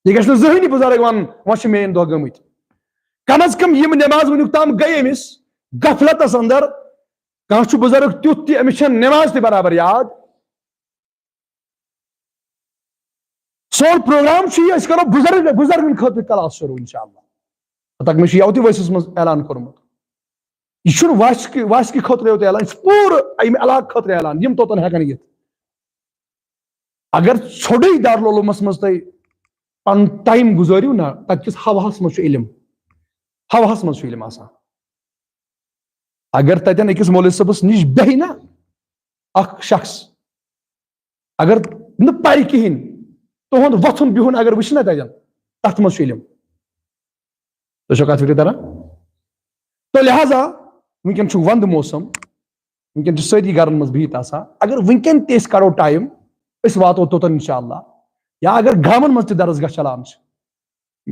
یہ گژھِ نہٕ زٕہٕنۍ بُزرگ وَنُن وۄنۍ چھِ میٲنۍ دۄہ گٔمٕتۍ کم از کم یِم نٮ۪ماز وٕنیُک تام گٔے أمِس غفلتس اندر کانٛہہ چھُ بُزرگ تیُتھ تہِ أمِس چھَنہٕ نٮ۪ماز تہِ برابر یاد سون پروگرام چھُ یہِ أسۍ کرو بُزرگن خٲطرٕ کلاس شروٗع انشاءاللہ تک مےٚ چھُ یَوٕ تہِ ؤسِس منٛز اعلان کوٚرمُت یہ چھُنہٕ واسکہِ خٲطرٕ یوت اعلان یہِ چھُ پوٗرٕ اَمہِ علاقہٕ خٲطرٕ اعلان یِم توٚتن ہٮ۪کن یِتھ اگر ژھوٚٹٕے دارالعلومس منٛز تُہۍ پنُن ٹایم گُزٲرِو نا تتہِ کِس ہواہس منٛز چھُ علم ہواہس منٛز چھُ علم آسان اگر تتٮ۪ن أکِس مولوی صٲبس نِش بیٚہہِ نا اکھ شخص اگر نہٕ پرِ کِہینۍ تُہُنٛد وۄتھُن بِہُن اگر وٕچھِ نا تتٮ۪ن تتھ منٛز چھُ علم تۄہہِ چھو کتھ فکرِ تران تو لہذا وٕنکیٚن چھُ ونٛدٕ موسم وٕنکیٚن چھِ سٲری گرن منٛز بِہِتھ آسان اگر وٕنکیٚن تہِ أسۍ کرو ٹایم أسۍ واتو توٚتن انشاءاللہ یا اگر گامن منٛز تہِ درسگاہ چلان چھِ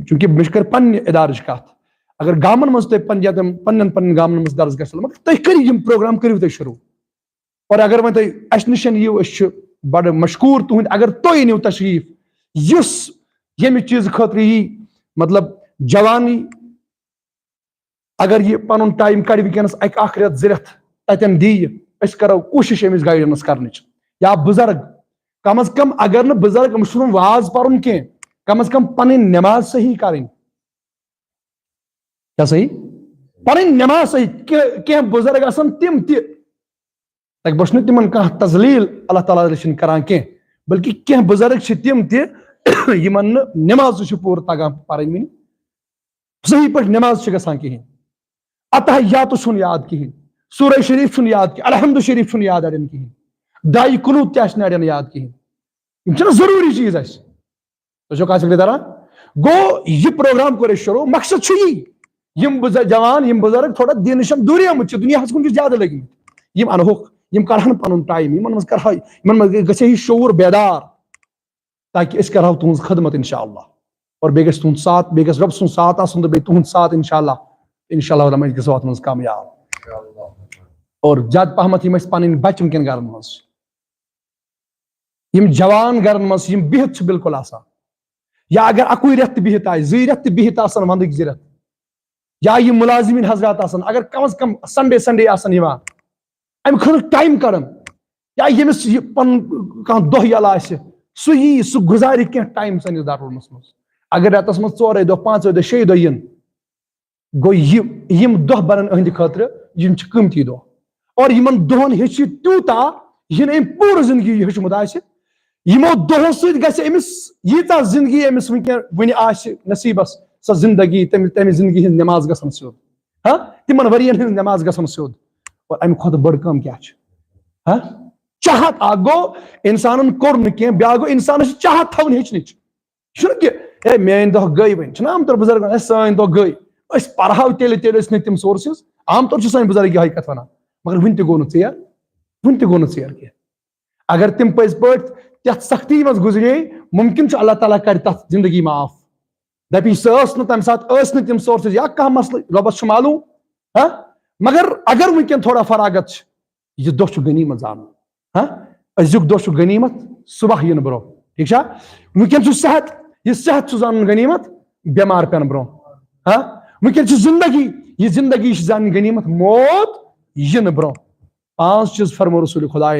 چوٗنٛکہِ مےٚ چھِ کر پننہِ ادارٕچ کتھ اگر گامن منٛز تُہۍ پننٮ۪ن گامن منٛز درسگاہ چلان مگر تُہۍ کٔرِو یِم پروگرام کٔرِو تُہۍ شروٗع اور اگر وۄنۍ تُہۍ اسہِ نِش یِیِو أسۍ چھِ بڑٕ مشکوٗر تُہنٛدۍ اگر تُہۍ أنِو تشریٖف یُس ییٚمہِ چیٖزٕ خٲطرٕ یی مطلب جوان یی اگر یہِ پنُن ٹایم کڑِ وٕنکیٚنس اکھ رٮ۪تھ زٕ رٮ۪تھ تتٮ۪ن دِیہِ أسۍ کرو کوٗشش أمِس گایڈنس کرنٕچ یا بُزرگ کم از کم اگر نہٕ بُزرگ أمِس چھُنہٕ واز پرُن کینٛہہ کم از کم پنٕنۍ نٮ۪ماز صحیح کرٕنۍ کیٛاہ صحیح پنٕنۍ نٮ۪ماز صحیح کینٛہہ بُزرگ آسن تِم تہِ تَتہِ بہٕ چھُس نہٕ تِمن کانٛہہ تزلیٖل اللہ تعالیٰ چھِنہٕ کران کینٛہہ بلکہِ کینٛہہ بُزرگ چھِ تِم تہِ یِمن نہٕ نٮ۪مازٕ چھِ پوٗرٕ تگان پرٕنۍ وٕنہِ صحیح پٲٹھۍ نٮ۪ماز چھِ گژھان کِہینۍ اتحیاتہٕ چھُنہٕ یاد کِہینۍ سورہ شریٖف چھُنہٕ یاد کینٛہہ الحمدُ شریٖف چھُنہٕ یاد اڑٮ۪ن کِہینۍ دعایہِ قنوٗت تہِ آسہِ نہٕ اڑٮ۪ن یاد کِہینۍ یِم چھِنہ ضروٗری چیٖز اسہِ تۄہہِ چھو کتھ فکرِ تران گوٚو یہِ پروگرام کوٚر اَسہِ شروٗع مقصد چھُ یی یِم جوان یِم بُزرگ تھوڑا دین نِش دوٗریمٕتۍ چھِ دُنیاہس کُن چھِ زیادٕ لٔگمٕتۍ یِم انہوکھ یِم کرہن پنُن ٹایم یِمن منٛز کرہا یِمن منٛز گژھِ ہے شعوٗر بیدار تاکہِ أسۍ کرہو تُہنٛز خدمت انشاءاللہ اور بیٚیہِ گژھِ تُہنٛد ساتھ بیٚیہِ گژھِ رۄب سُنٛد ساتھ آسُن تہٕ بیٚیہِ تُہنٛد ساتھ انشاءاللہ انشاءاللہ أسۍ گژھو اتھ منٛز کامیاب اور زیادٕ پہمتھ یِم أسۍ پنٕنۍ بچہِ وٕنکیٚن گرن منٛز چھِ یِم جوان گرن منٛز چھِ یِم بِہِتھ چھِ بالکل آسان یا اگر اکُے رٮ۪تھ تہِ بِہِتھ آسہِ زٕے رٮ۪تھ تہِ بِہِتھ آسن ونٛدٕکۍ زٕ رٮ۪تھ یا یِم مُلازِمیٖن حضرات آسن اگر کم از کم سنڈے آسن یِوان امہِ خٲطرٕ ٹایم کرن یا ییٚمِس یہِ پنُن کانٛہہ دۄہ یلہٕ آسہِ سُہ یی سُہ گُزارِ کینٛہہ ٹایم سٲنِس دارالعلومس منٛز اگر رٮ۪تس منٛز 4 دۄہ 5 دۄہ 6 دۄہ یِن گوٚو یِم دۄہ بنن أہنٛدِ خٲطرٕ یِم چھِ قۭمتی دۄہ اور یِمن دۄہن ہیٚچھِ یہِ تیوٗتاہ یہِ أمۍ پوٗرٕ زندگی ہیوٚچھمُت آسہِ یِمو دۄہو سۭتۍ گژھِ أمِس ییٖژاہ زندگی أمِس وٕنہِ آسہِ نصیٖبس سۄ زندگی تمہِ زندگی ہٕنٛز نٮ۪ماز گژھن سیوٚد تِمن ؤرین ہٕنٛز نٮ۪ماز گژھن سیوٚد اور امہِ کھۄتہٕ بٔڑ کٲم کیٛاہ چھِ چاہت اکھ گوٚو انسانن کوٚر نہٕ کینٛہہ بیاکھ گوٚو انسانس چھِ چاہت تھاوٕنۍ ہیٚچھنٕچ یہِ چھُنہٕ کہِ ہے میٲنۍ دۄہ گٔے وۄنۍ چھِنہ عام طور بُزرگ ونان سٲنۍ دۄہ گٔے أسۍ پرہاو تیٚلہِ ٲسۍ نہٕ تِم سورسز عام طور چھِ سٲنۍ بُزرگ یِہے کتھ ونان مگر وُنہِ تہِ گوٚو نہٕ ژیر کینٛہہ اگر تِم پٔزۍ پٲٹھۍ تتھ سختی منٛز گُزرے مُمکِن چھُ اللہ تعالیٰ کرِ تتھ زندگی معاف دپہِ سۄ ٲس نہٕ تمہِ ساتہٕ ٲسۍ نہٕ تِم سورسز یا کانٛہہ مسلہٕ رۄبس چھُ معلوٗم مگر اگر وٕنکیٚن تھوڑا فراغت چھِ یہِ دۄہ چھُ غنیٖمت زانُن أزیُک دۄہ چھُ غنیٖمت صبح یِنہٕ برونٛہہ ٹھیٖک چھا وٕنکیٚن چھُ صحت یہِ صحت چھُ زانُن غنیٖمت بٮ۪مار پٮ۪نہٕ برونٛہہ وٕنکیٚن چھِ زندگی یہِ زندگی چھِ زانٕنۍ غنیٖمت موت یِنہٕ برونٛہہ 5 چیٖز فرمو رسوٗلِ خۄدایَن